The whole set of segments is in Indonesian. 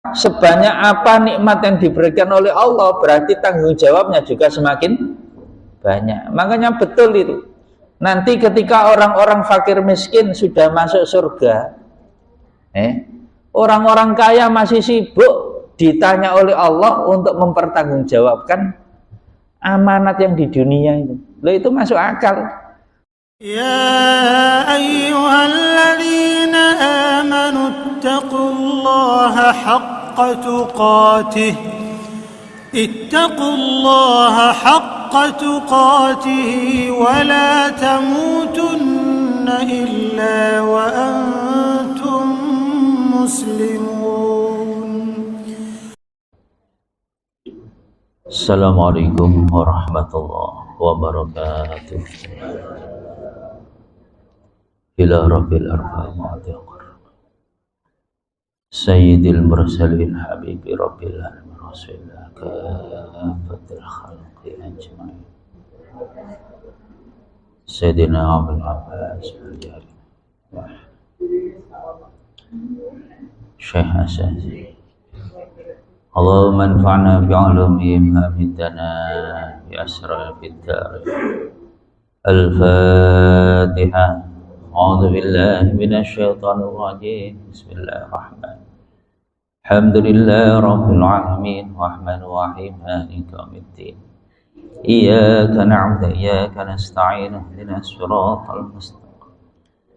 sebanyak apa nikmat yang diberikan oleh Allah, berarti tanggung jawabnya juga semakin banyak. Makanya betul itu. Nanti ketika orang-orang fakir miskin sudah masuk surga, orang-orang kaya masih sibuk ditanya oleh Allah untuk mempertanggungjawabkan amanat yang di dunia itu. Loh, itu masuk akal. يا أيها الذين آمنوا اتقوا الله حق تقاته ولا تموتن إلا وأنتم مسلمون. Assalamualaikum warahmatullahi wabarakatuh. Ila rabbil arhamati sayyidil mursalin habibi rabbil alamin rasulillah kafatil khalqi ajma'in sayyidina Abul Abbas Syekh Asazi Allahumma anfa'na bi'ulumihim hamidana bi asrar fiddar. Al-Fatihah. A'udzu billahi minasyaitonir rajim. Bismillahirrahmanirrahim. Alhamdulillahi rabbil alamin rahmanir rahim maliki yaumiddin. Iyyaka na'budu wa iyyaka nasta'in ihdinas siratal mustaqim.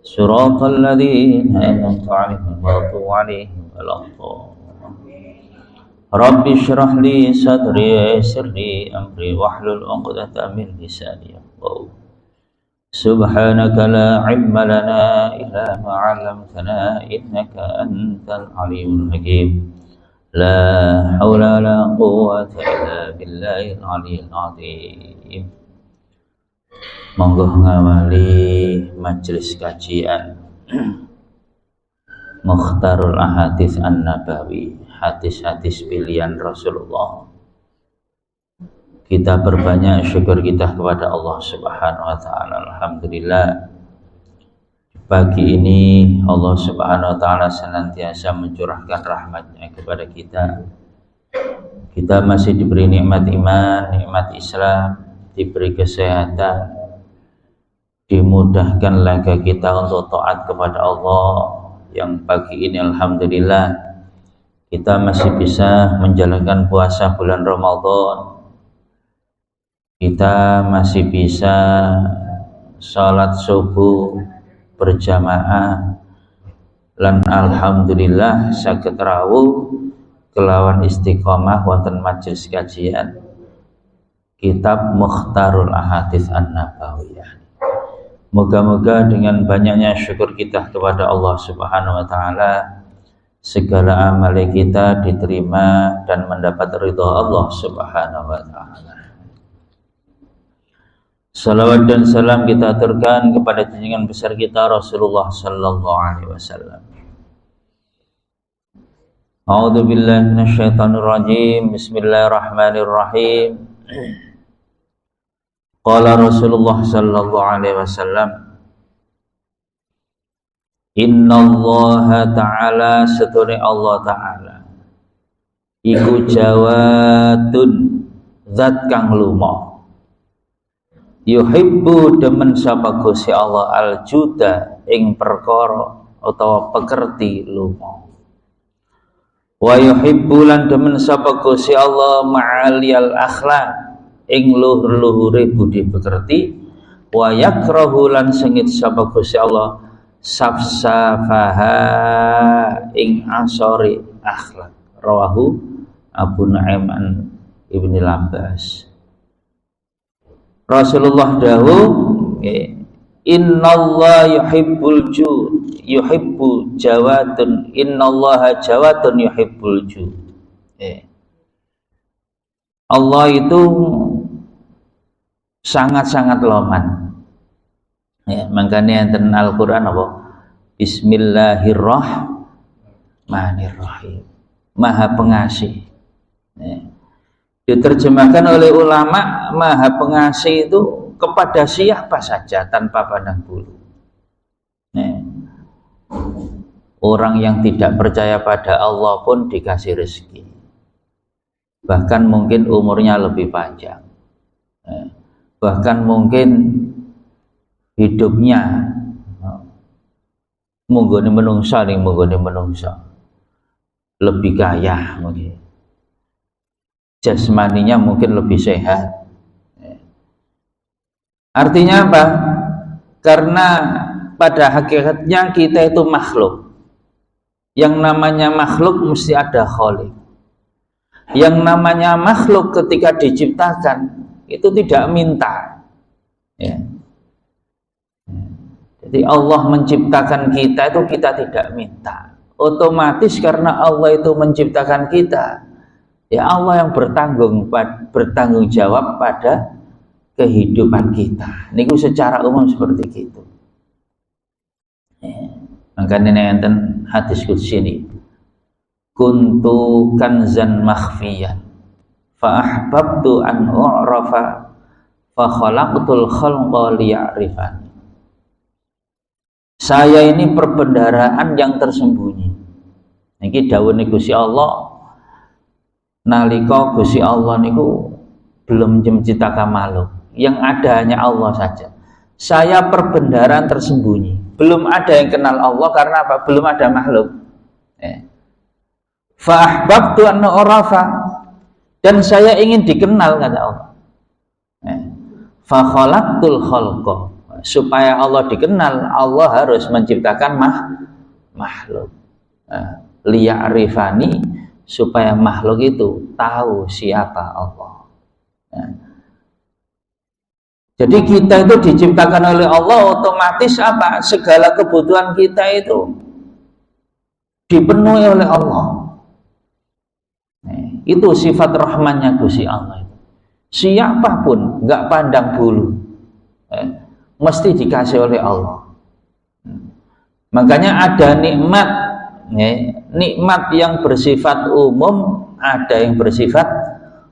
Siratal ladzina an'amta 'alaihim ghairil maghdubi 'alaihim. Rabbi shrah li sadri wa yassir li amri wahlul 'uqdatam min lisani yafqahu. Subhanaka la ilma lana illa ma 'allamtana innaka antal alimul hakim. La haula wa la quwwata illa billahil aliyyil azim. Monggo ngawali majelis kajian Mukhtarul Ahadits An-Nabawi, hadis-hadis pilihan Rasulullah. Kita berbanyak syukur kita kepada Allah Subhanahu wa taala. Alhamdulillah, pagi ini Allah Subhanahu wa taala senantiasa mencurahkan rahmatnya kepada kita. Kita masih diberi nikmat iman, nikmat Islam, diberi kesehatan, dimudahkan langkah kita untuk taat kepada Allah. Yang pagi ini alhamdulillah kita masih bisa menjalankan puasa bulan Ramadan. Kita masih bisa sholat subuh berjamaah, lan alhamdulillah saged rawuh kelawan istiqomah wonten majelis kajian kitab Mukhtarul Ahadits An-Nabawiyah. Moga-moga dengan banyaknya syukur kita kepada Allah Subhanahu wa taala, segala amal kita diterima dan mendapat ridha Allah Subhanahu wa taala. Salawat dan salam kita aturkan kepada junjungan besar kita Rasulullah sallallahu alaihi wasallam. A'udzu billahi minasyaitonir rajim. Bismillahirrahmanirrahim. Qala Rasulullah sallallahu alaihi wasallam, innallaha ta'ala, setune Allah ta'ala iku jawadun, zat kang lumo, yuhibbu demen sapa Gusti Allah al-juda ing perkara utawa pekerti lumo, wa yuhibbu lan demen sapa Gusti Allah ma'aliyal akhlaq ing luhur-luhure budi pekerti, wa yakrahu lan sengit sapa Gusti Allah safsafaha ing asori akhlak. Rawahu Abu Nu'aim an Ibnu Abbas. Rasulullah dawuh, innallaha yuhibbul jud, yuhibbu jawadun, innallaha jawadun yuhibbul jud. Allah itu sangat-sangat loman. Makanya enten Al-Qur'an apa? Bismillahirrahmanirrahim. Maha pengasih. Diterjemahkan oleh ulama, Maha Pengasih itu kepada siapa saja tanpa pandang bulu. Orang yang tidak percaya pada Allah pun dikasih rezeki. Bahkan mungkin umurnya lebih panjang. Bahkan mungkin hidupnya munggone menungsa lebih kaya mungkin. Jasmaninya mungkin lebih sehat. Artinya apa? Karena pada hakikatnya kita itu makhluk. Yang namanya makhluk mesti ada khaliq. Yang namanya makhluk ketika diciptakan itu tidak minta. Ya. Jadi Allah menciptakan kita itu kita tidak minta. Otomatis karena Allah itu menciptakan kita, ya Allah yang bertanggung jawab pada kehidupan kita. Niku secara umum seperti itu. Makanya enten hadis qudsi ini. Kuntu kanzan makhfiyan fa ahbabtu an u'rafa fa khalaqtul khalqa liya'rifani. Saya ini perbendaharaan yang tersembunyi. Niki dawuh Gusti Allah nalika Gusti Allah niku belum menciptakan makhluk. Yang ada hanya Allah saja. Saya perbendaharaan tersembunyi. Belum ada yang kenal Allah karena apa? Belum ada makhluk. Fa ahbabtu an u'rafa, dan saya ingin dikenal kata Allah. Fa khalaqtul khalqa, supaya Allah dikenal Allah harus menciptakan makhluk. Liya'rifani, supaya makhluk itu tahu siapa Allah. Jadi kita itu diciptakan oleh Allah, otomatis apa? Segala kebutuhan kita itu dipenuhi oleh Allah. Itu sifat rahmannya Gusti Allah. Siapapun nggak pandang bulu, mesti dikasih oleh Allah. Makanya ada nikmat, nikmat yang bersifat umum, ada yang bersifat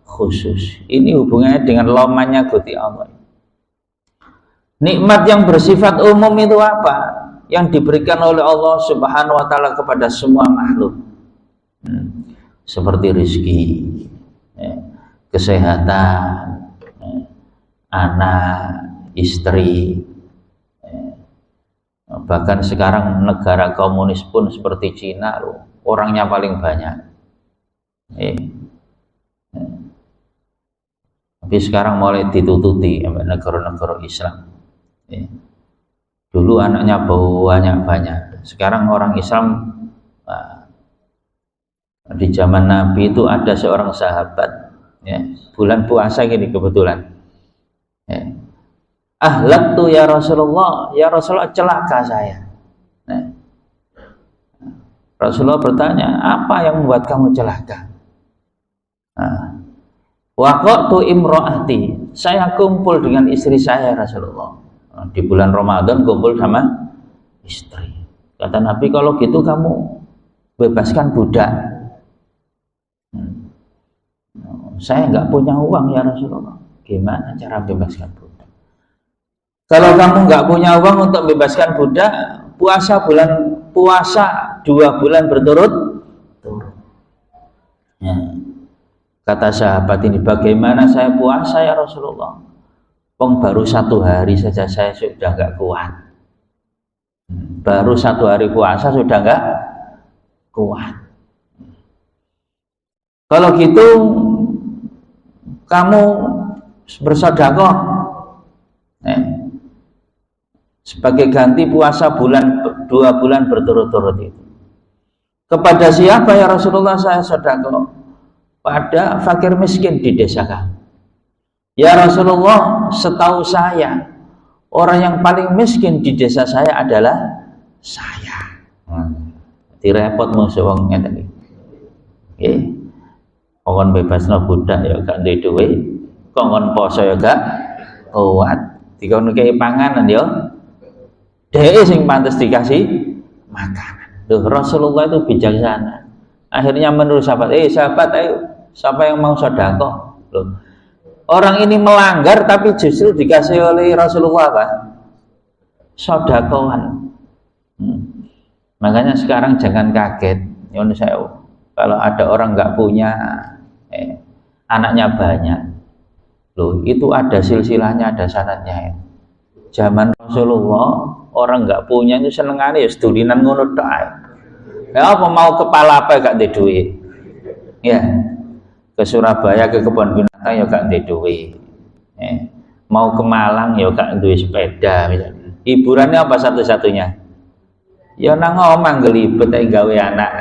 khusus. Ini hubungannya dengan lomannya Gusti Allah. Nikmat yang bersifat umum itu apa? Yang diberikan oleh Allah Subhanahu wa Ta'ala kepada semua makhluk. Seperti rezeki, kesehatan, anak, istri. Bahkan sekarang negara komunis pun seperti Cina, orangnya paling banyak. Tapi sekarang mulai ditututi negara-negara Islam. Dulu anaknya banyak, sekarang orang Islam. Di zaman Nabi itu ada seorang sahabat, bulan puasa gini kebetulan, ahlaktu ya Rasulullah celaka saya. Rasulullah bertanya, apa yang membuat kamu celaka? Waqatu imro'ati, saya kumpul dengan istri saya Rasulullah. Di bulan Ramadan kumpul sama istri. Kata Nabi, kalau gitu kamu bebaskan budak. Saya nggak punya uang ya Rasulullah. Gimana cara bebaskan budak? Kalau kamu nggak punya uang untuk bebaskan budak, puasa 2 bulan berturut-turut. Kata sahabat ini, bagaimana saya puasa ya Rasulullah? Baru 1 hari saja saya sudah nggak kuat. Baru 1 hari puasa sudah nggak kuat. Kalau gitu kamu bersedekah sebagai ganti puasa 2 bulan berturut-turut itu. Kepada siapa ya Rasulullah saya sedekah? Pada fakir miskin di desa kami. Ya Rasulullah, setahu saya orang yang paling miskin di desa saya adalah saya. Direpot musuh wong ngene iki. Nggih. Kongkon bebasno budak ya gak duwe duit, kongkon poso ya gak kuat. Dikon kei panganan ya dhek sing pantes dikasih makanan. Tuh Rasulullah itu bijaksana. Akhirnya menurut sahabat, sahabat ayo, siapa yang mau sedekah? Loh. Orang ini melanggar tapi justru dikasih oleh Rasulullah apa? Sedekahan. Makanya sekarang jangan kaget, nyuwun sewu, kalau ada orang nggak punya anaknya banyak. Loh, itu ada silsilahnya, ada syaratnya ya. Zaman Rasulullah orang nggak punya itu senengane ya sedulinan ngono tok ae. Ya apa mau kepala apa gak ndek duit. Ya. Ke Surabaya ke kebun binatang ya gak ndek duit. Mau ke Malang ya gak duwe sepeda misalnya. Hiburannya apa satu-satunya? Ya nang omah ngelibet ae gawe anak.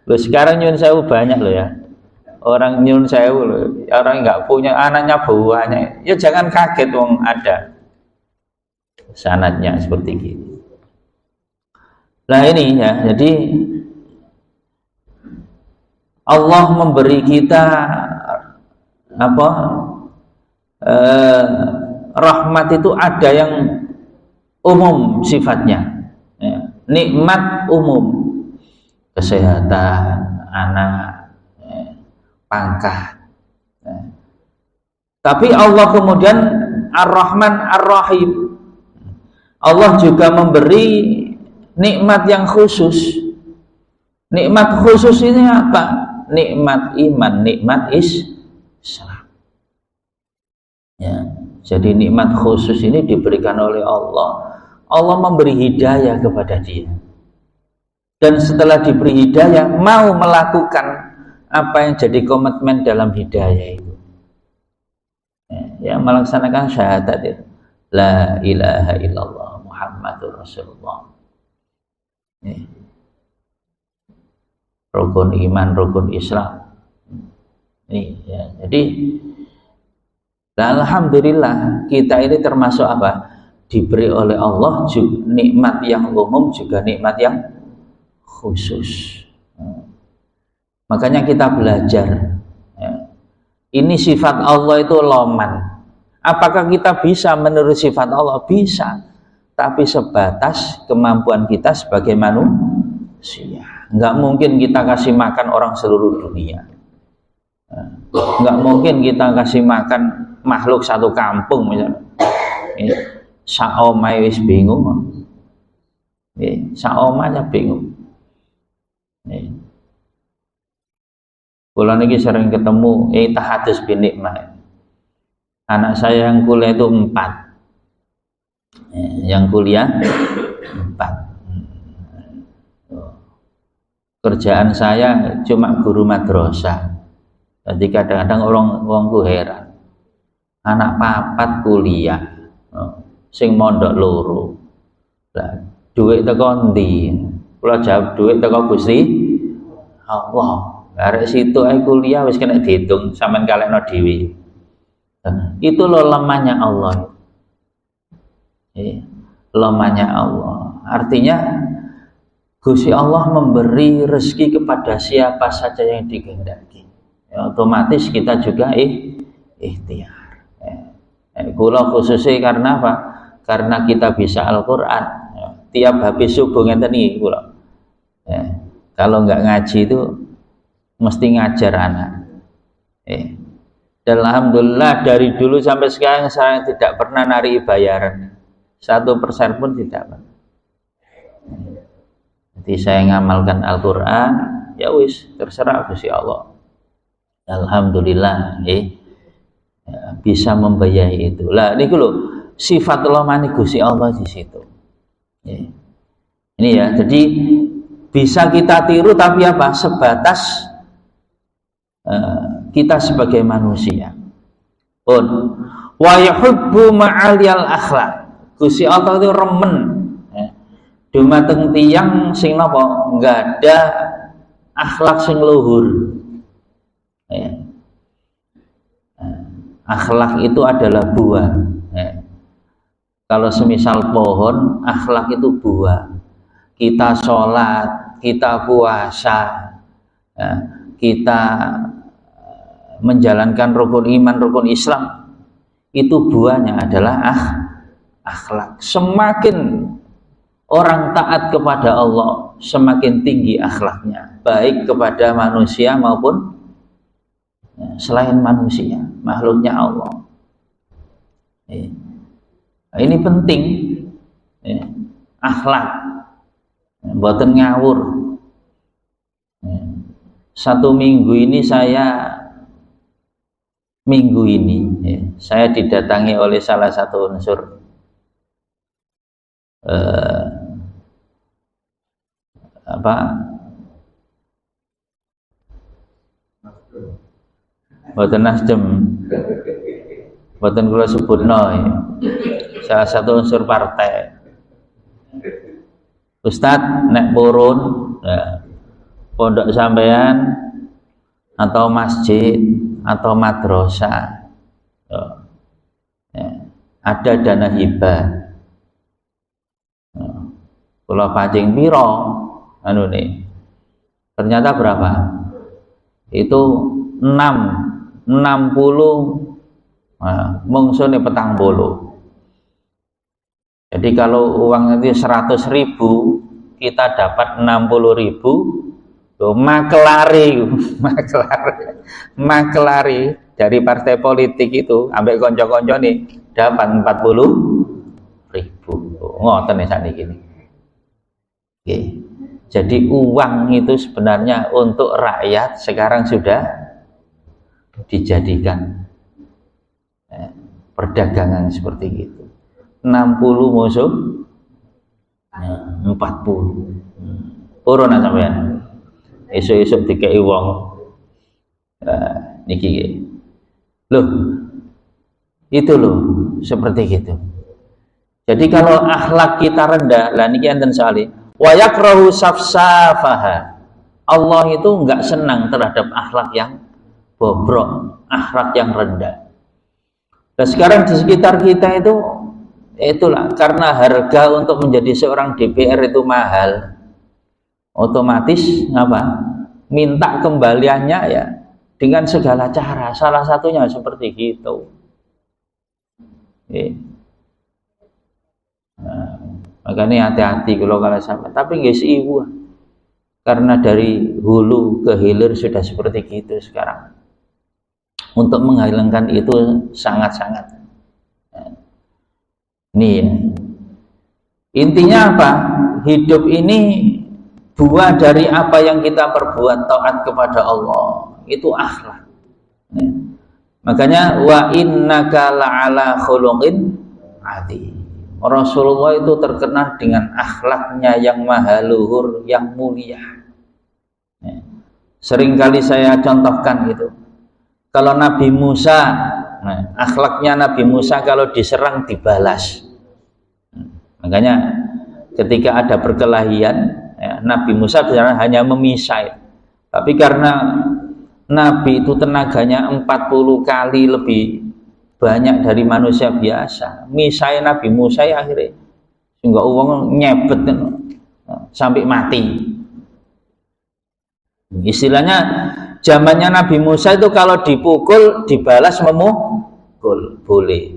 Loh sekarang nyun sewu banyak loh ya. Orang nyun sewu loh, orang nggak punya anaknya banyak. Ya jangan kaget wong ada sanadnya seperti gini. Nah ini ya, jadi Allah memberi kita apa? Rahmat itu ada yang umum sifatnya, ya. Nikmat umum, kesehatan, anak, pangkat. Tapi Allah kemudian Ar-Rahman Ar-Rahim. Allah juga memberi nikmat yang khusus. Nikmat khusus ini apa? Nikmat iman, nikmat Islam. Ya, jadi nikmat khusus ini diberikan oleh Allah. Allah memberi hidayah kepada dia. Dan setelah diberi hidayah, mau melakukan apa yang jadi komitmen dalam hidayah itu, ya, melaksanakan syahadat itu, la ilaha illallah Muhammadur Rasulullah, ya. Rukun iman, rukun Islam ini ya. Jadi alhamdulillah kita ini termasuk apa? Diberi oleh Allah juga nikmat yang umum, juga nikmat yang khusus. Makanya kita belajar ya. Ini sifat Allah itu loman. Apakah kita bisa menurut sifat Allah? Bisa, tapi sebatas kemampuan kita sebagai manusia. Nggak mungkin kita kasih makan orang seluruh dunia. Nggak mungkin kita kasih makan makhluk satu kampung misalnya. Saomai wis bingung. Saomanya bingung. Kula niki sering ketemu tahadus bin nikmah. Anak saya yang kuliah itu 4. Yang kuliah 4. Kerjaan saya cuma guru madrasah. Jadi kadang-kadang wongku heran. Anak 4 kuliah. Sing mondok loro. Lah, duit teko ndi? Kula jawab duit teko Gusti Allah. Arek situ ae kuliah wis kena dihitung sampean kalekno dhewe. Itu loh lemahnya Allah. Lemahnya Allah. Artinya Gusti Allah memberi rezeki kepada siapa saja yang dikehendaki. Ya, otomatis kita juga ikhtiar. Kula khususnya karena apa? Karena kita bisa Al-Qur'an. Ya, tiap habis subuh ngeten iki kula. Ya, kalau nggak ngaji itu mesti ngajar anak. Dan alhamdulillah dari dulu sampai sekarang saya tidak pernah nari bayaran 1% pun tidak pernah. Jadi saya ngamalkan Al-Quran, ya wis terserah Gusti Allah. Alhamdulillah, ya, bisa membayahi itu. Lah ini loh sifat lemani Gusti Allah di situ. Ini ya, jadi bisa kita tiru tapi apa? Sebatas kita sebagai manusia. Wa yuhibbu ma'aliyal akhlak. Gusti Allah itu remen dumateng tiyang sing napa enggak ada akhlak sing luhur. Akhlak itu adalah buah. Kalau semisal pohon, akhlak itu buah. Kita sholat, kita puasa, kita menjalankan rukun iman, rukun Islam, itu buahnya adalah akhlak. Semakin orang taat kepada Allah, semakin tinggi akhlaknya, baik kepada manusia maupun selain manusia, makhluknya Allah. Ini penting. akhlak, mboten ngawur. Satu minggu ini saya didatangi oleh salah satu unsur mboten Nasdem, mboten kula sebutno, salah satu unsur partai. Ustadz, nek purun pondok sampean atau masjid atau madrasah ada dana hibah, kula pancing piro anu nih, ternyata berapa? Itu 60 mungsune 40. Jadi kalau uang itu 100.000, kita dapat 60.000. Makelari dari partai politik itu ambek konco-konco nih dapat 40.000. Ngoten nih sakniki gini. Oke. Jadi uang itu sebenarnya untuk rakyat sekarang sudah dijadikan perdagangan seperti itu. 60 musuh 40. Purun sampean. Esuk-esuk dikei wong. Niki. Loh. Itu loh, seperti gitu. Jadi kalau akhlak kita rendah, lah niki enten soalé. Wa yakrahu safsafaha. Allah itu enggak senang terhadap akhlak yang bobrok, akhlak yang rendah. Dan sekarang di sekitar kita itulah karena harga untuk menjadi seorang DPR itu mahal, otomatis minta kembaliannya ya dengan segala cara, salah satunya seperti gitu. Makanya hati-hati kalau sampai, tapi nggak seibu, karena dari hulu ke hilir sudah seperti gitu sekarang. Untuk menghilangkan itu sangat-sangat. Nih ya. Intinya apa? Hidup ini buah dari apa yang kita perbuat taat kepada Allah. Itu akhlak. Makanya wa innaka la'ala khuluqin adzim. Rasulullah itu terkenal dengan akhlaknya yang maha luhur, yang mulia. Seringkali saya contohkan itu. Kalau Nabi Musa, akhlaknya Nabi Musa kalau diserang dibalas. Makanya ketika ada perkelahian, Nabi Musa sebenarnya hanya memisai. Tapi karena Nabi itu tenaganya 40 kali lebih banyak dari manusia biasa, misai Nabi Musa akhirnya sehingga uang nyebet sampai mati. Istilahnya zamannya Nabi Musa itu kalau dipukul dibalas memukul boleh.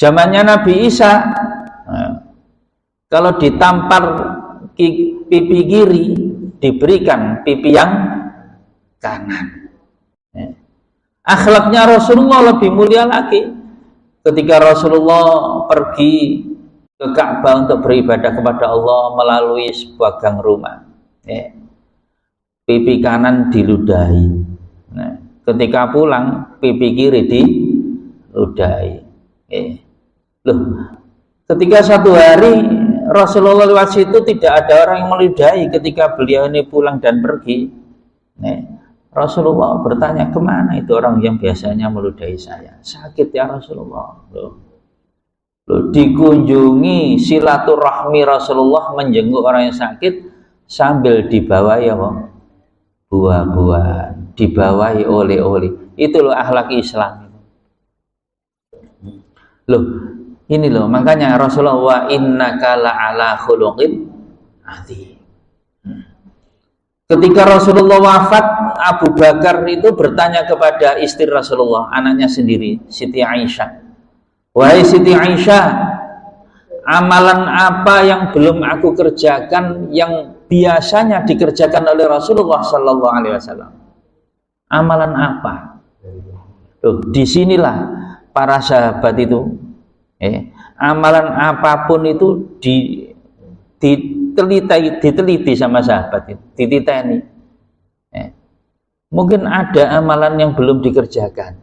Zamannya Nabi Isa kalau ditampar pipi kiri diberikan pipi yang kanan. Akhlaknya Rasulullah lebih mulia lagi. Ketika Rasulullah pergi ke Ka'bah untuk beribadah kepada Allah melalui sebuah gang rumah, pipi kanan diludahi. Ketika pulang pipi kiri diludahi. Loh, ketika satu hari Rasulullah lewat situ tidak ada orang yang meludahi ketika beliau ini pulang dan pergi. Rasulullah bertanya, kemana itu orang yang biasanya meludahi saya? Sakit ya Rasulullah. Loh, dikunjungi silaturahmi Rasulullah menjenguk orang yang sakit sambil dibawahi buah-buahan, dibawahi oleh-oleh. Itu loh akhlak Islam. Loh, ini loh makanya Rasulullah wa innaka la'ala khuluqin adzim. Ketika Rasulullah wafat, Abu Bakar itu bertanya kepada istri Rasulullah, anaknya sendiri, Siti Aisyah. Wahai Siti Aisyah, amalan apa yang belum aku kerjakan yang biasanya dikerjakan oleh Rasulullah Sallallahu Alaihi Wasallam? Amalan apa? Loh, disinilah para sahabat itu amalan apapun itu diteliti sama sahabat itu, dititeni. Mungkin ada amalan yang belum dikerjakan.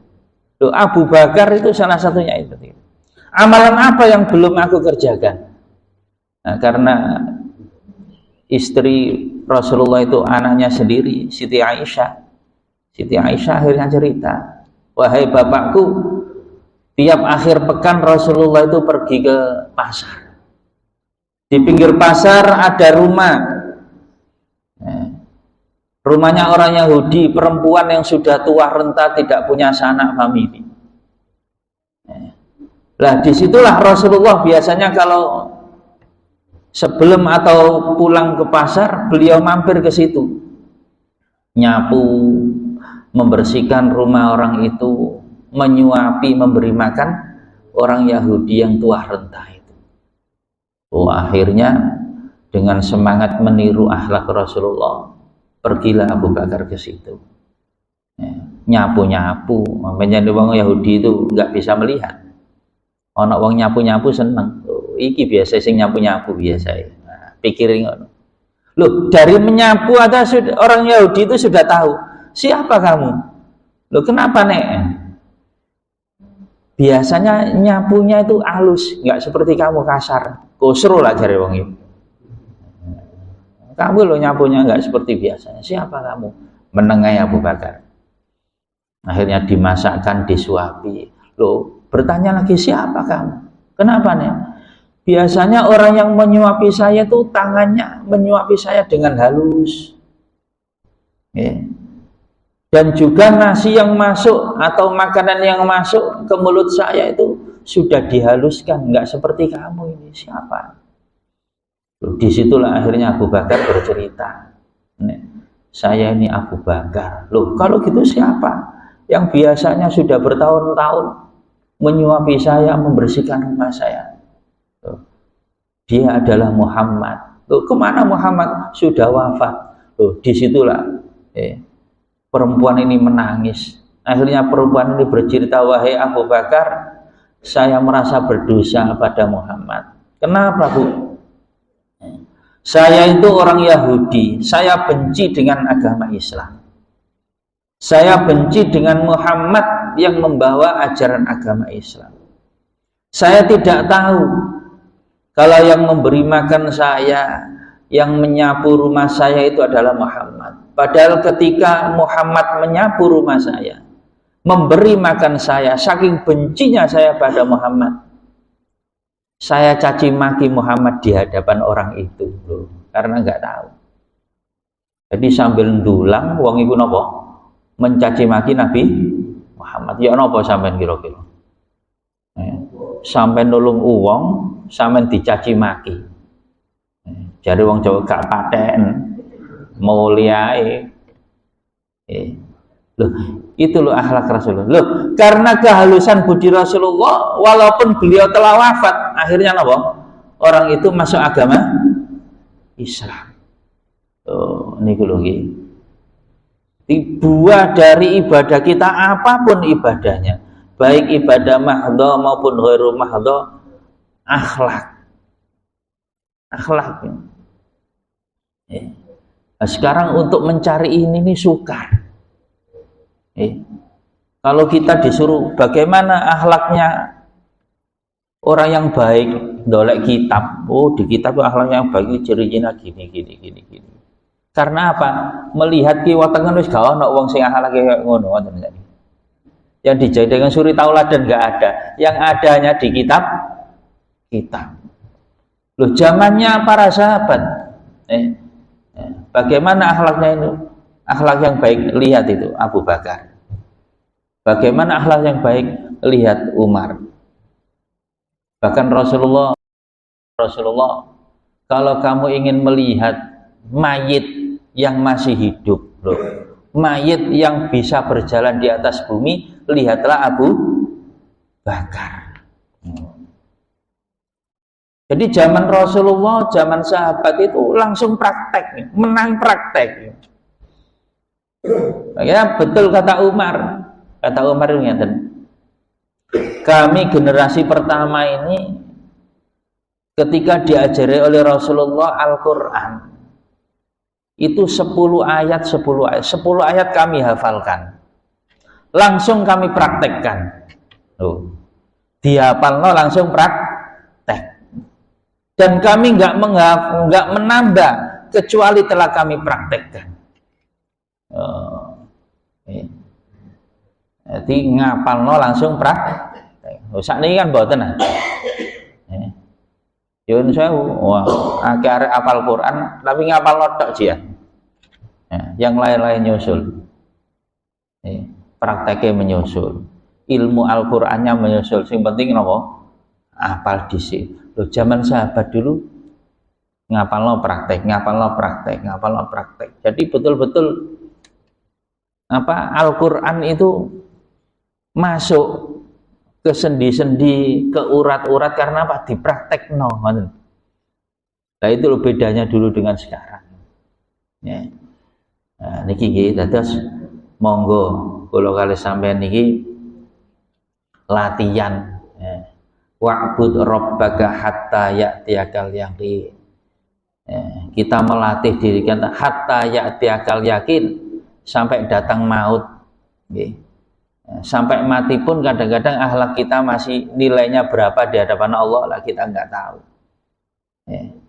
Loh, Abu Bakar itu salah satunya itu. Amalan apa yang belum aku kerjakan? Nah, karena istri Rasulullah itu anaknya sendiri, Siti Aisyah. Siti Aisyah akhirnya cerita, wahai bapakku, tiap akhir pekan Rasulullah itu pergi ke pasar. Di pinggir pasar ada rumah. Rumahnya orang Yahudi, perempuan yang sudah tua renta, tidak punya sanak famili. Lah disitulah Rasulullah biasanya kalau sebelum atau pulang ke pasar, beliau mampir ke situ, nyapu, membersihkan rumah orang itu, menyuapi, memberi makan orang Yahudi yang tua renta itu. Akhirnya dengan semangat meniru akhlak Rasulullah, pergilah Abu Bakar ke situ. Nyapu-nyapu, makanya wong Yahudi itu nggak bisa melihat. Ana wong nyapu-nyapu seneng. Iki biasa sing nyapu-nyapu biasa. Nah, pikirin ngono. Loh, dari menyapu ada orang Yahudi itu sudah tahu siapa kamu. Loh, kenapa nek? Biasanya nyapunya itu halus, nggak seperti kamu kasar. Kosro lah jare wong itu. Kamu loh nyapunya nggak seperti biasanya. Siapa kamu? Menengahi Abu Bakar. Akhirnya dimasakkan, disuapi. Loh, bertanya lagi, siapa kamu? Kenapa nih? Biasanya orang yang menyuapi saya itu tangannya menyuapi saya dengan halus. Dan juga nasi yang masuk atau makanan yang masuk ke mulut saya itu sudah dihaluskan, nggak seperti kamu ini. Siapa? Disitulah akhirnya Abu Bakar bercerita, saya ini Abu Bakar. Loh, kalau gitu siapa? Yang biasanya sudah bertahun-tahun menyuapi saya, membersihkan rumah saya. Loh, dia adalah Muhammad. Loh, kemana Muhammad? Sudah wafat. Loh, disitulah perempuan ini menangis. Akhirnya perempuan ini bercerita, wahai Abu Bakar, saya merasa berdosa pada Muhammad. Kenapa, Bu? Saya itu orang Yahudi, saya benci dengan agama Islam. Saya benci dengan Muhammad yang membawa ajaran agama Islam. Saya tidak tahu kalau yang memberi makan saya, yang menyapu rumah saya itu adalah Muhammad. Padahal ketika Muhammad menyapu rumah saya, memberi makan saya, saking bencinya saya pada Muhammad, saya caci maki Muhammad di hadapan orang itu, loh, karena nggak tahu. Jadi sambil ndulang, wong iku napa? Mencaci maki Nabi Muhammad. Ya napa sampean kira-kira? Sampai nulung uang, sampean dicaci maki. Jadi wong Jawa gak paten, muliae. Loh, itu loh akhlak Rasulullah. Loh, karena kehalusan budi Rasulullah, walaupun beliau telah wafat, akhirnya apa? Orang itu masuk agama Islam. Oh, ini lagi. Buah dari ibadah kita apapun ibadahnya, baik ibadah mahdhah maupun ghairu mahdhah, akhlak. Nah, sekarang untuk mencari ini sukar. Kalau kita disuruh bagaimana akhlaknya orang yang baik, dolek kitab, di kitab akhlaknya yang baik ciri-cirinya gini. Karena apa? Melihat kiwa tengen wis gak ono wong sing akhlake kaya ngono wonten. Yang dijadikan suri tauladan enggak ada. Yang ada hanya di kitab. Loh, zamannya para sahabat. Bagaimana akhlaknya itu? Akhlak yang baik, lihat itu Abu Bakar. Bagaimana akhlak yang baik, lihat Umar. Bahkan Rasulullah, kalau kamu ingin melihat mayit yang masih hidup, loh, mayit yang bisa berjalan di atas bumi, lihatlah Abu Bakar. Jadi zaman Rasulullah, zaman sahabat itu langsung praktek, menang praktek. Ya, betul kata Umar. Kata Umar ini, kami generasi pertama ini ketika diajari oleh Rasulullah Al-Quran itu 10 ayat 10 ayat kami hafalkan, langsung kami praktekkan. Dihafalno langsung praktek, dan kami nggak menambah kecuali telah kami praktekkan. Jadi ngapalno langsung praktek. Sakniki kan mboten. Yun sewu, wah, akhir apal Quran, tapi ngapal notok dia. Yang lain-lain nyusul. Prakteknya menyusul. Ilmu Al-Qur'annya menyusul. Yang penting apa? Apal dhisik. Loh, zaman sahabat dulu ngapalno praktek, ngapalno praktek, ngapalno praktek. Jadi betul-betul Al-Qur'an itu masuk ke sendi-sendi, ke urat-urat, karena apa? Dipraktekno. Nah, itu loh bedanya dulu dengan sekarang. Ya. Nah, niki nggih dados monggo kula kali sampean niki latihan. Ya. Wa'bud rabbaka hatta ya'tiyakal yaqin. Ya. Kita melatih diri kita hatta ya'tiyakal yakin, sampai datang maut. Ya. Sampai mati pun kadang-kadang akhlak kita masih nilainya berapa di hadapan Allah lah kita nggak tahu.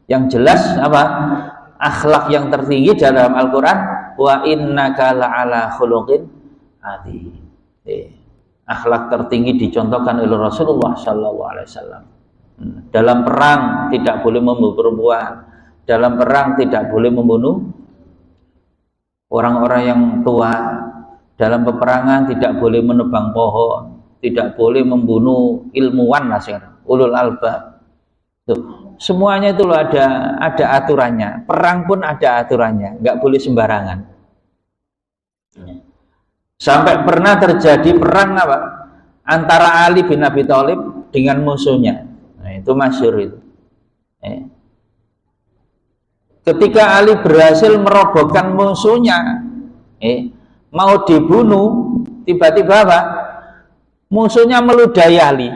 Yang jelas apa? Akhlak yang tertinggi dalam Al-Quran, wa innaka la'ala khuluqin adzim. Akhlak tertinggi dicontohkan oleh Rasulullah SAW. Dalam perang tidak boleh membunuh perempuan, dalam perang tidak boleh membunuh orang-orang yang tua. Dalam peperangan tidak boleh menebang pohon, tidak boleh membunuh ilmuwan lah sekarang, ulul albab. Tuh, semuanya itu loh ada aturannya. Perang pun ada aturannya, nggak boleh sembarangan. Sampai pernah terjadi perang apa? Antara Ali bin Abi Thalib dengan musuhnya. Nah, itu masyhur itu. Ketika Ali berhasil merobohkan musuhnya, mau dibunuh, tiba-tiba apa? Musuhnya meludahi Ali.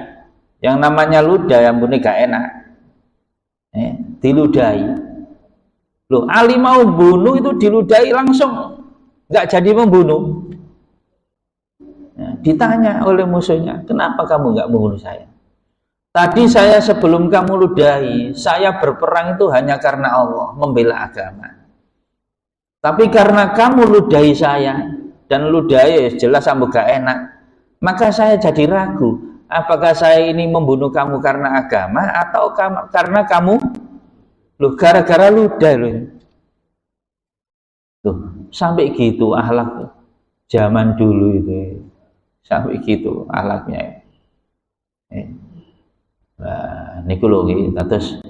Yang namanya ludah, yang bunyi gak enak. Diludahi. Loh, Ali mau bunuh itu diludahi langsung, nggak jadi membunuh. Ditanya oleh musuhnya, kenapa kamu nggak membunuh saya? Tadi saya sebelum kamu ludahi, saya berperang itu hanya karena Allah, membela agama. Tapi karena kamu ludahi saya, dan ludahi jelas ambu gak enak, maka saya jadi ragu, apakah saya ini membunuh kamu karena agama atau karena kamu gara-gara ludah tuh. Sampai gitu akhlak zaman dulu itu, sampai gitu akhlaknya. Nah, niku lho nggih, terus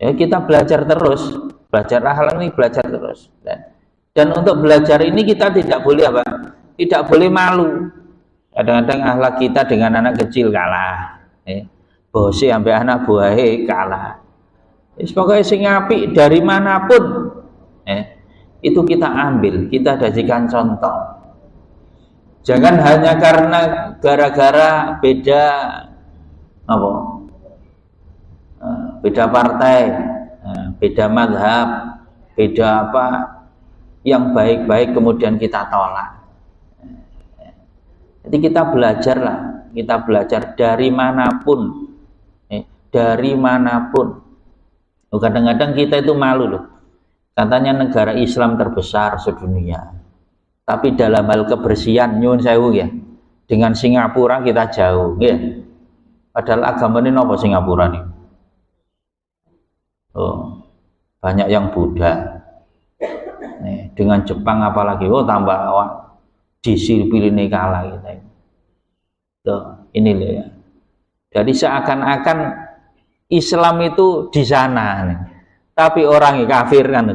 ya kita belajar terus, belajar akhlak ini belajar terus. Dan untuk belajar ini kita tidak boleh apa? Tidak boleh malu. Kadang-kadang akhlak kita dengan anak kecil kalah. Bose sampai anak buahe kalah. Pokoknya sing apik dari manapun, itu kita ambil, kita jadikan contoh. Jangan hanya karena gara-gara beda apa? Beda partai, beda mazhab, beda apa? Yang baik-baik kemudian kita tolak. Jadi kita belajarlah, kita belajar dari manapun, dari manapun. Kadang-kadang kita itu malu loh. Katanya negara Islam terbesar sedunia, tapi dalam hal kebersihan nyuwun sewu ya, dengan Singapura kita jauh, ya. Padahal agama ini apa Singapura nih? Banyak yang Buddha. Dengan Jepang apalagi, tambah disipil ini kalah kita. Ini loh ya. Jadi seakan-akan Islam itu di sana, nih. Tapi orang kafir kan.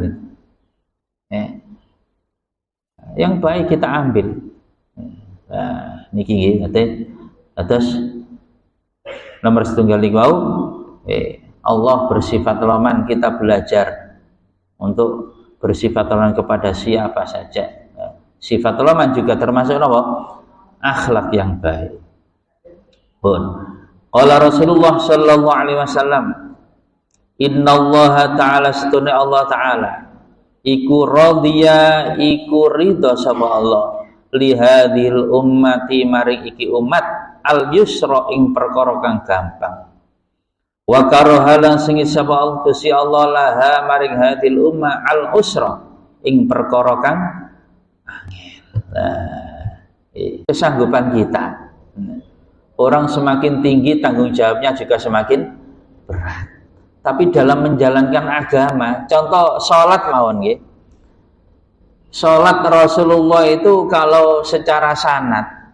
Yang baik kita ambil. Nah, niki nggih, atas nomor setunggal niku Allah bersifat Rahman, kita belajar untuk bersifat Rahman kepada siapa saja. Sifat Rahman juga termasuk apa? Akhlak yang baik. Qala Rasulullah sallallahu alaihi wasallam, Innallaha ta'ala setune Allah ta'ala iku radhiya iku ridha sapa Allah li hadhil ummati maring iki umat al yusra ing perkara kang gampang wa karahalan sing sapa Allah Gusti Allah laha maring hadhil ummah al usra ing perkara kang angel. Kesanggupan kita, orang semakin tinggi tanggung jawabnya juga semakin berat. Tapi dalam menjalankan agama, contoh sholat mawon nggih. Sholat Rasulullah itu kalau secara sanad,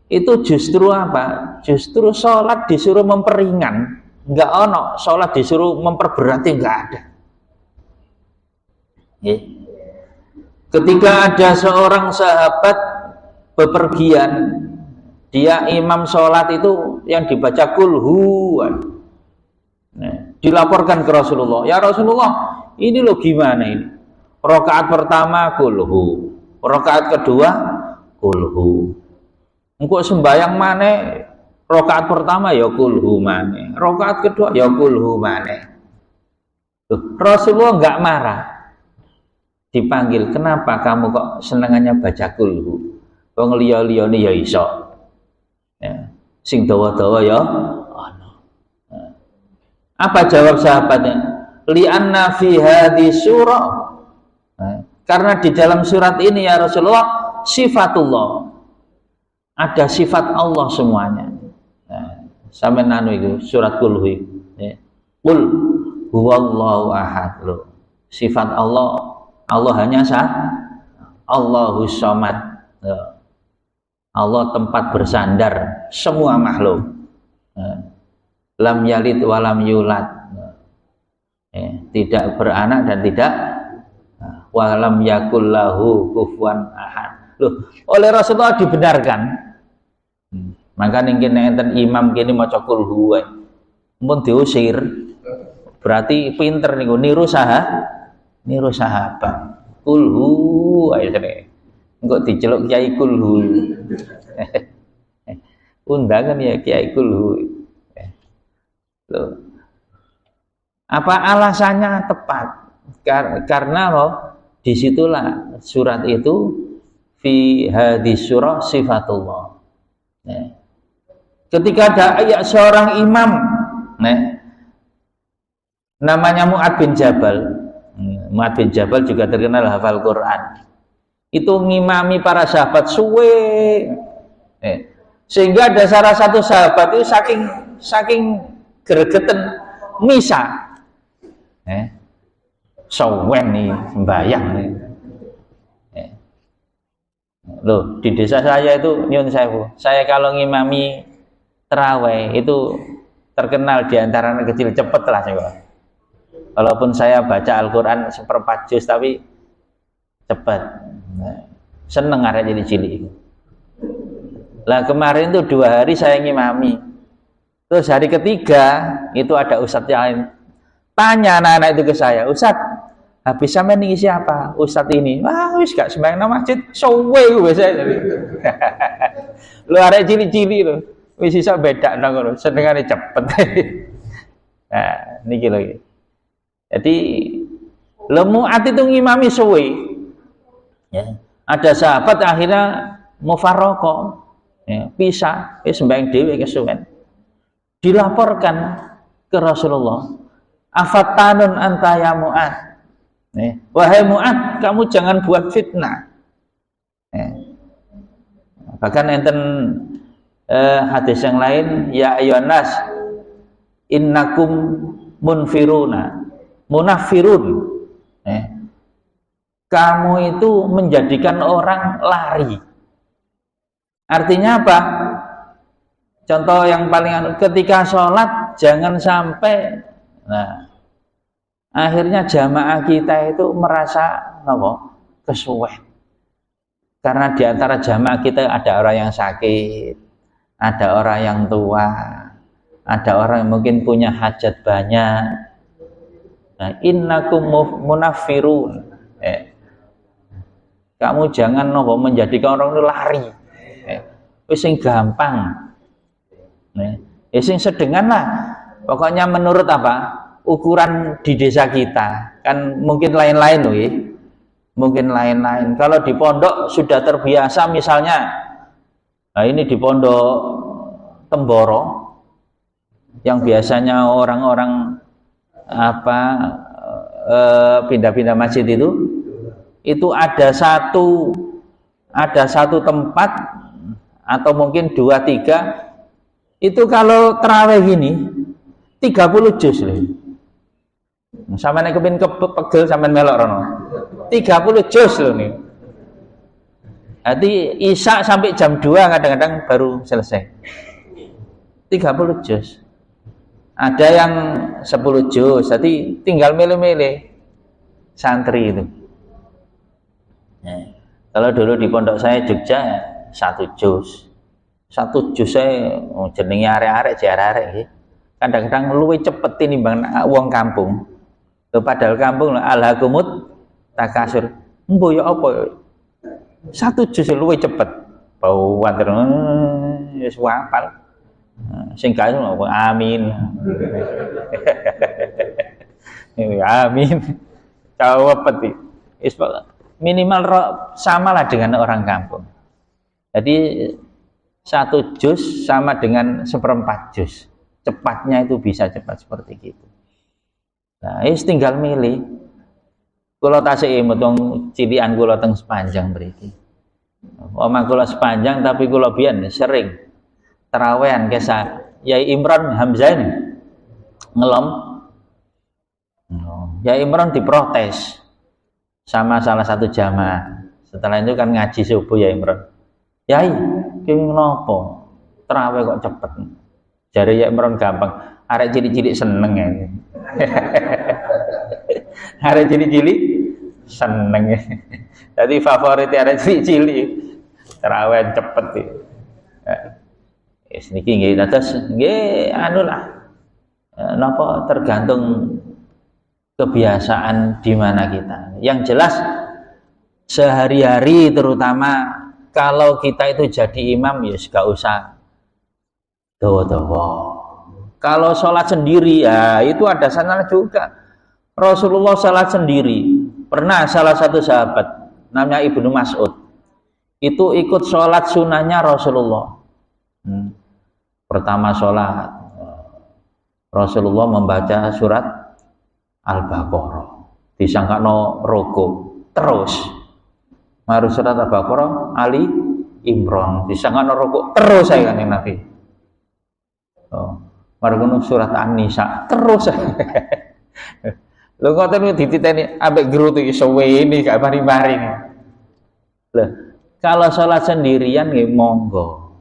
itu justru apa? Justru sholat disuruh memperingan, nggak ono. Sholat disuruh memperberati, nggak ada. Ketika ada seorang sahabat bepergian, dia imam sholat itu yang dibaca kulhu. Dilaporkan ke Rasulullah, ya Rasulullah, ini loh gimana ini? Rakaat pertama kulhu, rakaat kedua kulhu. Engkau sembayang mana? Rakaat pertama ya kulhu mana? Rakaat kedua ya kulhu mana? Rasulullah nggak marah. Dipanggil, kenapa kamu kok senengannya baca kulhu? Wong liya-liyane ya iso. Ya. Sing dawa-dawa ya ana. Apa jawab sahabatnya? Li'anna fi hadhi surah. Karena di dalam surat ini ya Rasulullah sifatullah. Ada sifat Allah semuanya. Sampai nanu itu surat kulhu. Qul huwallahu ahad. Loh. Sifat Allah, Allah hanya Allahus Samad. Allah tempat bersandar semua makhluk. Lam yalid walam yulad. Tidak beranak dan tidak walam yakul lahu kufuwan ahad. Loh, oleh Rasulullah dibenarkan. Maka ningkin enten imam kini maca kulhu wae. Mun diusir berarti pinter niku niru sahabat. Kulhu ayo sene. Engko diceluk Kiai Kulhu. Undangan ya Kiai Kulhu. Loh. Apa alasannya tepat? Karena loh, disitulah surat itu fi hadis surah sifatullah. Ketika ada ayat seorang imam, namanya Mu'ad bin Jabal. Mu'ad bin Jabal juga terkenal hafal Quran. Itu ngimami para sahabat suwe. Sehingga ada salah satu sahabat itu saking gregetan misa. Sawen nih sembayang nih. Loh, di desa saya itu nyun sewu. Saya kalau ngimami terawih itu terkenal di antara anak kecil cepet lah saya. Walaupun saya baca Al-Quran seperempat juz tapi cepet. Seneng arek jadi cilik. Lah kemarin tuh 2 hari saya ngimami. Terus hari ketiga itu ada ustadz yang lain. Tanya anak-anak itu ke saya, Ustadz, habis sampai nih siapa? Ustadz ini. Wah, wis gak sembahyang nang masjid, sowe gue saya. Lu arek cili-cili lho. Wis iso beda nang ngono, senengane cepet. Nah, niki lho. Jadi Mu'ad itu ngimami sowe. Ya. Ada sahabat akhirnya mufarraqah. Ya, pisah, sembahyang dhewe kesuwen. Dilaporkan ke Rasulullah. Afatanun anta ya Mu'ad. Wahai Mu'ad, kamu jangan buat fitnah. Bahkan enten hadis yang lain, ya ayyuhan nas innakum munafirun. Kamu itu menjadikan orang lari. Artinya apa? Contoh yang paling ketika sholat jangan sampai akhirnya jamaah kita itu merasa kesuwen. Karena di antara jamaah kita ada orang yang sakit, ada orang yang tua, ada orang yang mungkin punya hajat banyak. Innakum munafirun. Kamu jangan menjadikan orang itu lari. Wis sing gampang. Sing sedengan lah. Pokoknya menurut apa? Ukuran di desa kita. Kan mungkin lain-lain loh ya. Mungkin lain-lain. Kalau di pondok sudah terbiasa misalnya, nah ini di pondok Temboro yang biasanya orang-orang apa pindah-pindah masjid itu ada satu tempat atau mungkin 2-3 itu kalau terawih gini 30 juz loh. Sama nek kepin pegel sampean melok rono. 30 juz loh nih. Jadi isya sampai jam 2 kadang-kadang baru selesai. 30 juz. Ada yang 10 juz. Jadi tinggal milih-milih santri itu. Nah, kalau dulu di pondok saya Jogja 1 juz. 1 juz saya jenenge arek-arek arek ya. Kadang-kadang luwih cepet tinimbang wong kampung. Padahal kampung alhaqumut takasur. Mbok ya apa? 1 juz luwih cepet. Bawaan wis hafal. Sing gak amin. Amin. Cepet iki. Minimal samalah dengan orang kampung. Jadi 1 juz sama dengan 1/4 juz. Cepatnya itu bisa cepat seperti itu. Nah, tinggal milih. Kula tasih mutong cilian kula teng sepanjang mriki. Omah kula sepanjang tapi kula biyen sering terawehan kesa Yai Imron Hamzah ini ngelom. Yai Imron diprotes sama salah satu jamaah. Setelah itu kan ngaji subuh Yai Imron. Yai, ki ngopo? Terawih kok cepet. Jare Yai Imron gampang. Arek cilik-cilik seneng ya. Arek cilik-cilik seneng ya. Jadi favorit arek cilik-cilik terawih cepet iki. Wis niki nggih dados nggih anu lah. Napa tergantung kebiasaan di mana kita. Yang jelas sehari-hari terutama kalau kita itu jadi imam ya gak usah dawa-dawa. Kalau sholat sendiri ya itu ada sanad juga. Rasulullah sholat sendiri. Pernah salah satu sahabat namanya Ibnu Mas'ud itu ikut sholat sunnahnya Rasulullah. Pertama sholat Rasulullah membaca surat Al-Baqarah. Disangkano roko terus. Maru surat Al-Baqarah Ali Imran. Disangkano roko terus saya kan Nabi. Margono surat An-Nisa terus. Lho ngoten dititeni ambek guru iki suwe ini gak mari-mari. Lho, kalau sholat sendirian nggih monggo.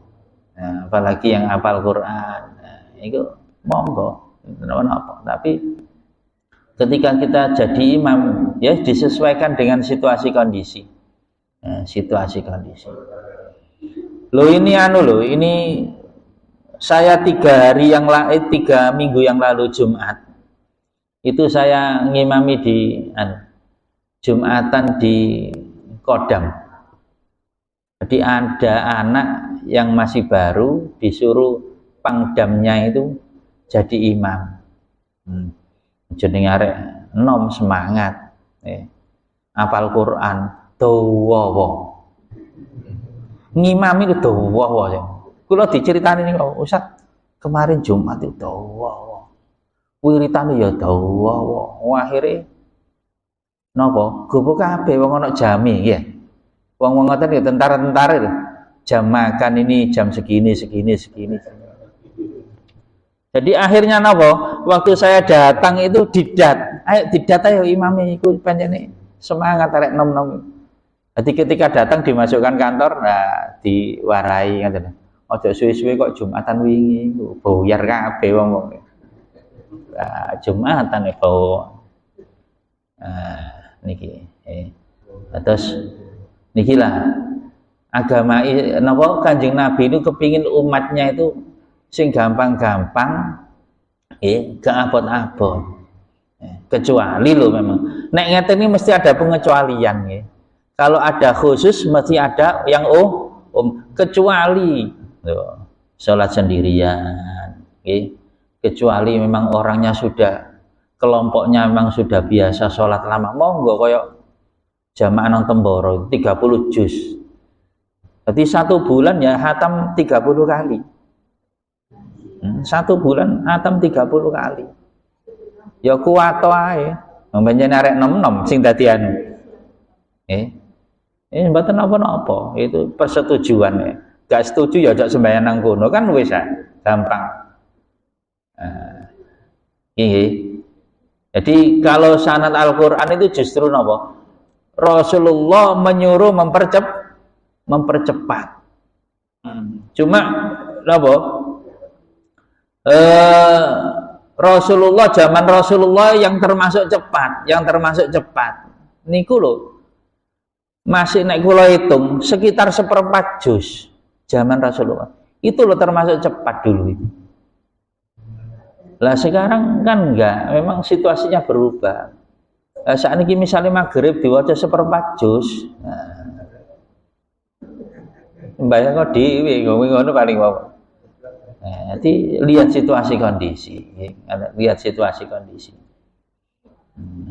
Nah, apalagi yang hafal Quran. Nah, itu monggo. Apa? Tapi ketika kita jadi imam ya disesuaikan dengan situasi kondisi. Nah, situasi kondisi. Lho ini ini saya 3 minggu yang lalu Jumat itu saya ngimami di Jumatan di Kodam. Jadi ada anak yang masih baru disuruh pangdamnya itu jadi imam. Jenenge arek enom semangat. Hafal Quran dawa. Ngimami itu dawa ya. Kula diceritani nih Ustaz, kemarin Jumat itu dawa. Wiritane ya dawa. Akhire napa? Gopo kabeh wong ana jame ya. Wong-wong ngoten ya tentara-tentara itu. Jam makan ini jam segini. Jadi akhirnya napa? Waktu saya datang itu didat. Ayo didat ayo imame iku pancene semangat arek nom-nom. Jadi ketika datang dimasukkan kantor, nah diwarai ngoten. Ojo suwe-suwe kok Jumatan wingi, bayar kabeh wong-wong. Nah, Jumatan bau. Niki. Terus niki lah agama napa Kanjeng Nabi itu kepingin umatnya itu sing gampang-gampang gak abot-abot. Kecuali loh memang. Nek ngeten ini mesti ada pengecualian ya. Kalau ada khusus mesti ada yang kecuali sholat sendirian kecuali memang orangnya sudah, kelompoknya memang sudah biasa sholat lama, monggo koyok jamaah nang Temboro 30 juz. Jadi 1 bulan ya hatam 30 kali. 1 bulan hatam 30 kali. Ya kuat wae. Membenjen arek nom-nom sing dadi anu. Ini mboten napa-napa, itu persetujuan ya. Gak setuju ya aja sembahyang nang kono kan wis gampang. Jadi kalau sanad Al-Qur'an itu justru napa? Rasulullah menyuruh mempercepat. Cuma napa? Rasulullah, zaman Rasulullah yang termasuk cepat niku lho masih nek kula hitung sekitar 1/4 juz zaman Rasulullah itu lho termasuk cepat dulu itu. Lah sekarang kan enggak, memang situasinya berubah. Saat ini misalnya maghrib diwaca 1/4 juz, bayang kok dhewe ngono paling wae. Jadi lihat situasi kondisi,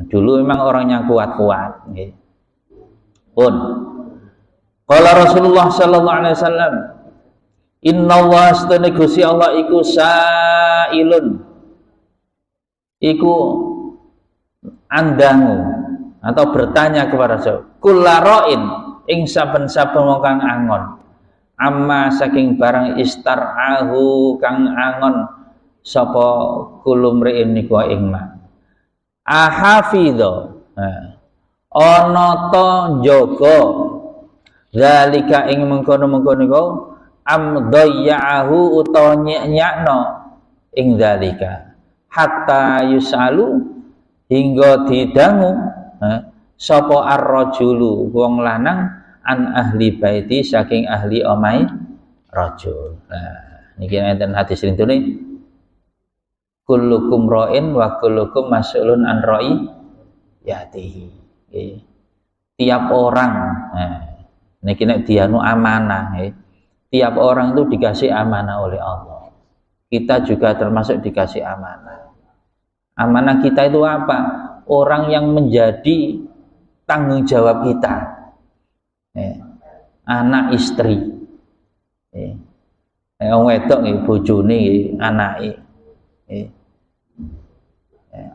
Dulu memang orangnya kuat-kuat. Pun, qala Rasulullah sallallahu alaihi wasallam, Inna Allah astana Gusti Allah iku sailun, iku andangu atau bertanya kepada saya, kullaroin ing saben-saben wong kang angon, amma saking barang istar'ahu kang angon sapa kulumriin niku ing ma ahafidho ana ta njaga zalika ing mengkono-mengkono niku amdayya'ahu utawa nyekno ing zalika hatta yusalu hingga didangu sapa ar-rajulu wong lanang an ahli baiti saking ahli omai rajul. Nah, niki enten hadis rintune kullukum ra'in wa kullukum mas'ulun an ra'i yatihi. Tiap orang, niki nek dianu amanah, tiap orang itu dikasih amanah oleh Allah. Kita juga termasuk dikasih amanah. Amanah kita itu apa? Orang yang menjadi tanggung jawab kita. Anak istri, wong wedok nggih bojone nggih anake,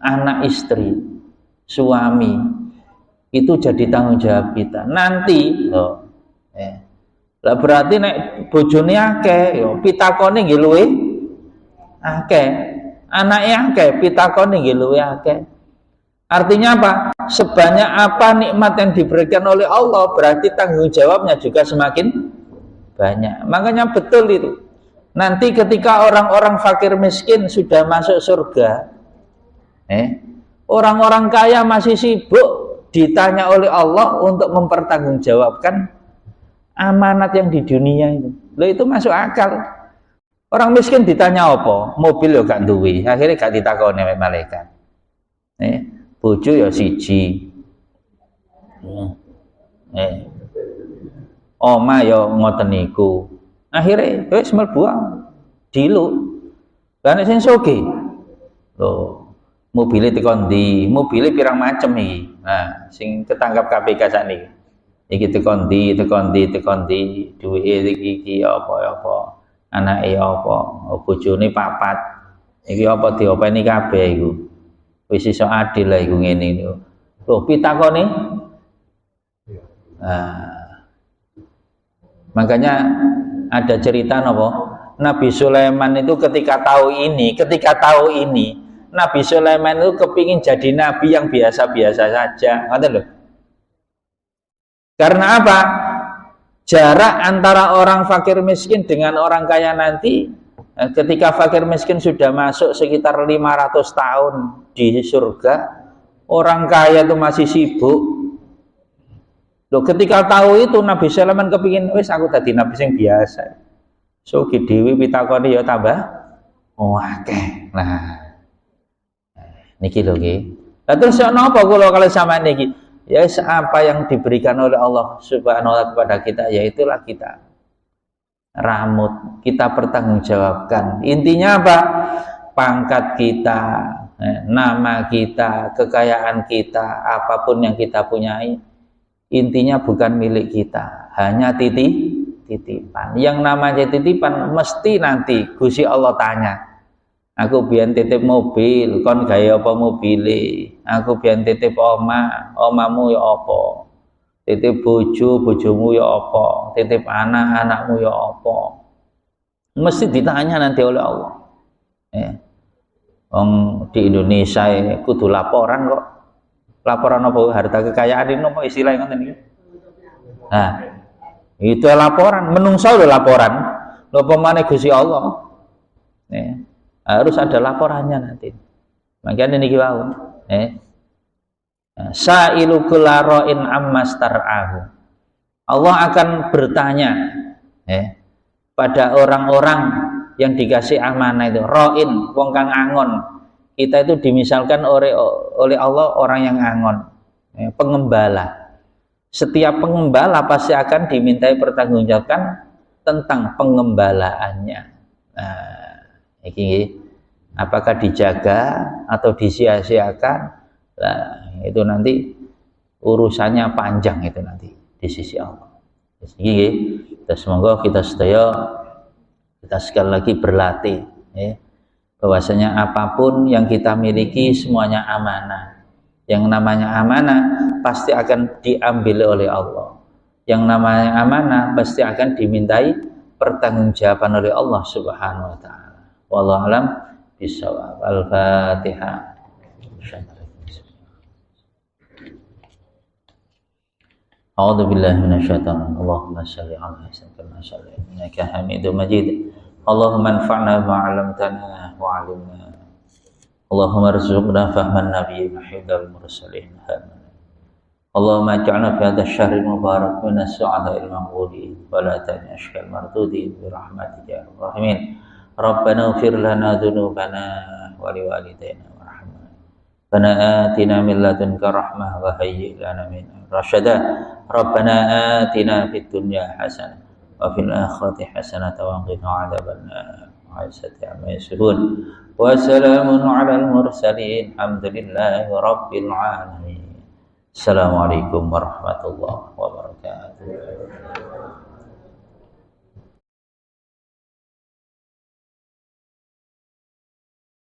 anak istri, suami itu jadi tanggung jawab kita. Nanti loh, lah berarti nek bojone akeh, yo pitakone nggih luwe akeh, anake akeh, pitakone nggih luwe akeh. Artinya apa? Sebanyak apa nikmat yang diberikan oleh Allah, berarti tanggung jawabnya juga semakin banyak. Makanya betul itu. Nanti ketika orang-orang fakir miskin sudah masuk surga, orang-orang kaya masih sibuk ditanya oleh Allah untuk mempertanggungjawabkan amanat yang di dunia itu. Loh, itu masuk akal. Orang miskin ditanya apa? Mobil yo gak duwe, akhirnya gak ditakoni oleh malaikat. Bojo ya siji, oma ya ngoten niku, akhirnya wis mlebu dilu. Lah nek sing sugih lho mobile tekan ndi, mobile pirang macem iki. Nah, sing ketangkap KPK sakniki iki tekan ndi, duwike iki apa, anake apa, bojone 4, iki apa diopeni kabeh iku. Wis iso adil lah iku ngene niku. Lho pitakone. Makanya ada cerita napa? Nabi Sulaiman itu ketika tahu ini, Nabi Sulaiman itu kepingin jadi nabi yang biasa-biasa saja. Ngoten lho. Karena apa? Jarak antara orang fakir miskin dengan orang kaya nanti, ketika fakir miskin sudah masuk sekitar 500 tahun di surga, orang kaya itu masih sibuk. Loh, ketika tahu itu Nabi Sulaiman kepingin, wis aku tadi nabi sing biasa. So dewi pitakoni ya tambah akeh. Nah, niki lho nggih. Lah terus napa kula kalau sama niki? Ya apa yang diberikan oleh Allah Subhanahu wa taala kepada kita, yaitulah kita ramut, kita pertanggungjawabkan. Intinya apa? pangkat kita, nama kita, kekayaan kita, apapun yang kita punyai, intinya bukan milik kita, hanya titipan. Yang namanya titipan mesti nanti Gusti Allah tanya. Aku biyen titip mobil, kon gawe apa mobile? Aku biyen titip omamu ya apa? Titip bojomu ya apa? Titip anakmu ya apa? Mesti ditanya nanti oleh Allah. Di Indonesia kudu laporan kok. Laporan apa? Harta kekayaan ini apa istilahnya ngoten iki? Nah, itu laporan, menungso lho laporan. Lho pemane Gusti Allah. Harus ada laporannya nanti. Makanya niki wau. Sa'ilu kullaroin ammastar'ahu. Allah akan bertanya pada orang-orang yang dikasih amanah itu, roin, wong kang angon. Kita itu dimisalkan oleh Allah orang yang angon, pengembala. Setiap pengembala pasti akan dimintai pertanggungjawaban tentang pengembalaannya. Nah, ini apakah dijaga atau disia-siakan? Nah, itu nanti urusannya panjang itu nanti di sisi Allah. Jadi semoga kita sekali lagi berlatih, bahwasanya apapun yang kita miliki semuanya amanah. Yang namanya amanah pasti akan diambil oleh Allah. Yang namanya amanah pasti akan dimintai pertanggungjawaban oleh Allah Subhanahu wa taala. Wallahu a'lam bishawab. Al-Fatihah. A'udzu billahi minasyaitonir rajim. Allahumma shalli ala sayyidina Muhammad innaka Hamidum Majid. Allahumma anfa'na bima 'allamtana wa 'allimna. Allahumma arzuqna fahman nabiyyi wa hifdzal mursalin. Allahumma ij'alna fi hadzal syahril mubarak min as-su'ada'il maqbulin wa la tanashkal mardudin bi rahmatika ya arhamar rahimin. Rabbana ighfir lana dzunubana wa liwalidayna warhamna. Rabbana atina min ladunka rahmah wa hayyi' lana min rasyada. Rabbana atina fid dunya hasanah wa fil akhirati hasanah wa qina adzabannar. Amma yasifun. Wa salamun 'alal mursalin. Alhamdulillahi rabbil alamin. Assalamualaikum warahmatullahi wabarakatuh.